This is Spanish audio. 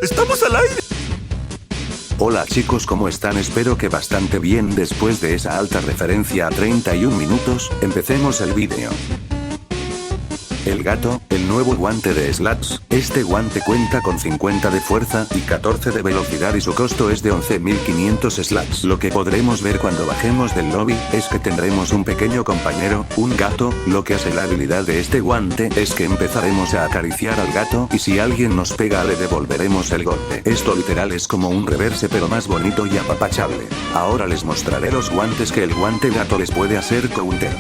¡Estamos al aire! Hola chicos, ¿cómo están? Espero que bastante bien. Después de esa alta referencia a 31 minutos, empecemos el vídeo. El gato, el nuevo guante de Slats. Este guante cuenta con 50 de fuerza y 14 de velocidad y su costo es de 11.500 Slats. Lo que podremos ver cuando bajemos del lobby, es que tendremos un pequeño compañero, un gato. Lo que hace la habilidad de este guante, es que empezaremos a acariciar al gato y si alguien nos pega le devolveremos el golpe. Esto literal es como un reverse pero más bonito y apapachable. Ahora les mostraré los guantes que el guante gato les puede hacer counter.